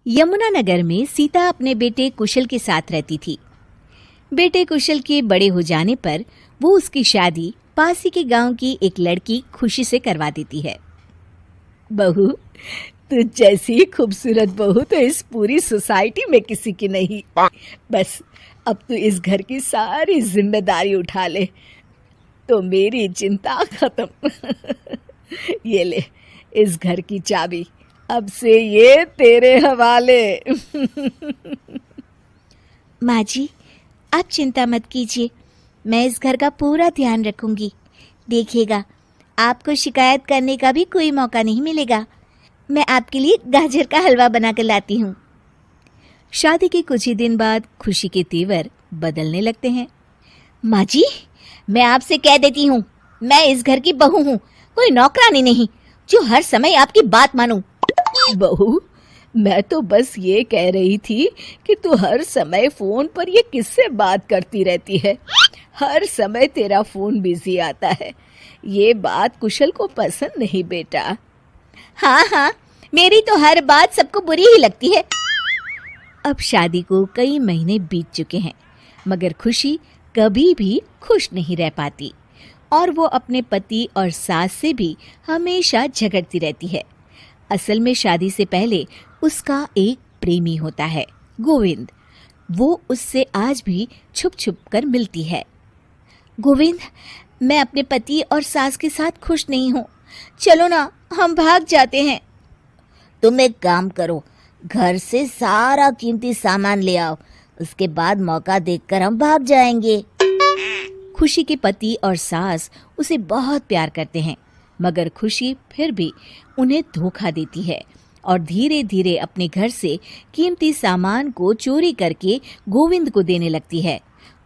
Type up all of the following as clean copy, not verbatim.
यमुनानगर में सीता अपने बेटे कुशल के साथ रहती थी। बेटे कुशल के बड़े हो जाने पर वो उसकी शादी पास ही के गांव की एक लड़की खुशी से करवा देती है। बहू, तू जैसी खूबसूरत बहू तो इस पूरी सोसाइटी में किसी की नहीं। बस अब तू इस घर की सारी जिम्मेदारी उठा ले तो मेरी चिंता खत्म। ये ले इस घर की चाबी, अब से ये तेरे हवाले। माँ जी, आप चिंता मत कीजिए, मैं इस घर का पूरा ध्यान रखूंगी। देखिएगा, आपको शिकायत करने का भी कोई मौका नहीं मिलेगा। मैं आपके लिए गाजर का हलवा बना कर लाती हूँ। शादी के कुछ ही दिन बाद खुशी के तेवर बदलने लगते हैं। माँ जी, मैं आपसे कह देती हूँ, मैं इस घर की बहू हूँ, कोई नौकरानी नहीं जो हर समय आपकी बात मानूं। बहू, मैं तो बस ये कह रही थी कि तू हर समय फोन पर ये किससे बात करती रहती है। हर समय तेरा फोन बिजी आता है। ये बात कुशल को पसंद नहीं बेटा। हाँ, मेरी तो हर बात सबको बुरी ही लगती है। अब शादी को कई महीने बीत चुके हैं, मगर खुशी कभी भी खुश नहीं रह पाती और वो अपने पति और सास से भी हमेशा झगड़ती रहती है। असल में शादी से पहले उसका एक प्रेमी होता है, गोविंद। वो उससे आज भी छुप छुप कर मिलती है। गोविंद, मैं अपने पति और सास के साथ खुश नहीं हूँ, चलो ना हम भाग जाते हैं। तुम एक काम करो, घर से सारा कीमती सामान ले आओ, उसके बाद मौका देखकर हम भाग जाएंगे। खुशी के पति और सास उसे बहुत प्यार करते हैं, मगर खुशी फिर भी उन्हें धोखा देती है और धीरे धीरे अपने घर से कीमती सामान को चोरी करके गोविंद को देने लगती है।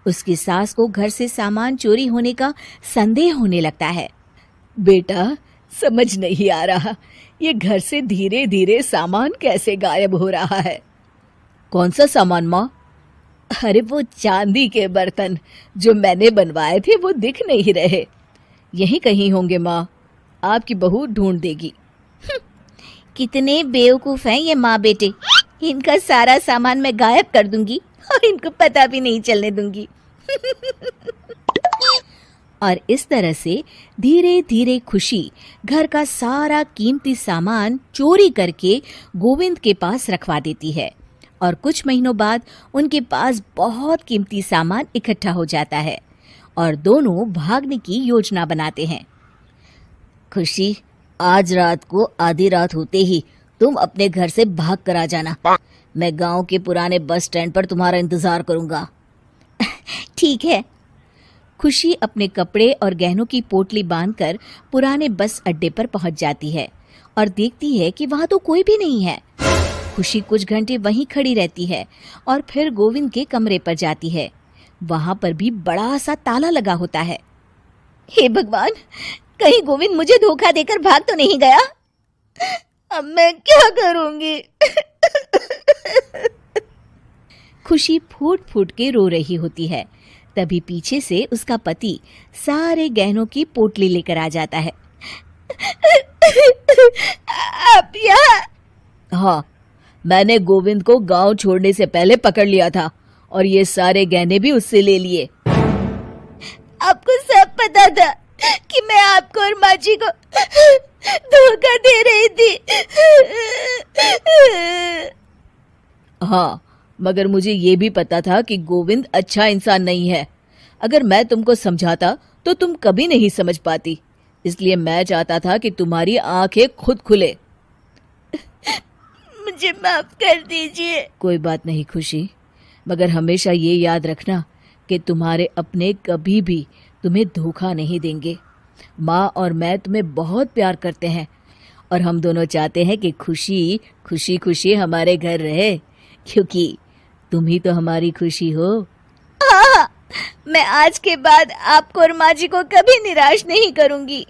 उसकी सास को घर से सामान चोरी होने का संदेह होने लगता है। बेटा, समझ नहीं आ रहा, ये घर से धीरे धीरे सामान कैसे गायब हो रहा है। कौन सा सामान माँ? अरे वो चांदी के बर्तन जो मैंने बनवाए थे वो दिख नहीं रहे। यहीं कहीं होंगे माँ, आपकी बहू ढूंढ देगी। कितने बेवकूफ हैं ये माँ बेटे, इनका सारा सामान मैं गायब कर दूंगी और इनको पता भी नहीं चलने दूंगी। और इस तरह से धीरे धीरे खुशी घर का सारा कीमती सामान चोरी करके गोविंद के पास रखवा देती है और कुछ महीनों बाद उनके पास बहुत कीमती सामान इकट्ठा हो जाता है और दोनों भागने की योजना बनाते हैं। खुशी, आज रात को आधी रात होते ही तुम अपने घर से भाग कर आ जाना। मैं गांव के पुराने बस स्टैंड पर तुम्हारा इंतजार करूंगा। ठीक है। खुशी अपने कपड़े और गहनों की पोटली बांधकर पुराने बस अड्डे पर पहुंच जाती है और देखती है कि वहां तो कोई भी नहीं है। खुशी कुछ घंटे वहीं खड़ी रहती है और फिर गोविंद के कमरे पर जाती है। वहां पर भी बड़ा सा ताला लगा होता है। हे भगवान, कहीं गोविंद मुझे धोखा देकर भाग तो नहीं गया? अब मैं क्या करूंगी? खुशी फूट फूट के रो रही होती है। तभी पीछे से उसका पति सारे गहनों की पोटली लेकर आ जाता है। आप यहाँ? हाँ, मैंने गोविंद को गांव छोड़ने से पहले पकड़ लिया था और ये सारे गहने भी उससे ले लिए। आपको सब पता था कि मैं आपको और माँ जी को धोखा दे रही थी? हाँ, मगर मुझे ये भी पता था कि गोविंद अच्छा इंसान नहीं है। अगर मैं तुमको समझाता तो तुम कभी नहीं समझ पाती, इसलिए मैं चाहता था कि तुम्हारी आंखें खुद खुले। मुझे माफ कर दीजिए। कोई बात नहीं खुशी, मगर हमेशा ये याद रखना कि तुम्हारे अपने कभी भी तुम्हें धोखा नहीं देंगे। माँ और मैं तुम्हें बहुत प्यार करते हैं और हम दोनों चाहते हैं कि खुशी खुशी खुशी हमारे घर रहे, क्योंकि तुम ही तो हमारी खुशी हो। हाँ, मैं आज के बाद आपको और माँ जी को कभी निराश नहीं करूंगी।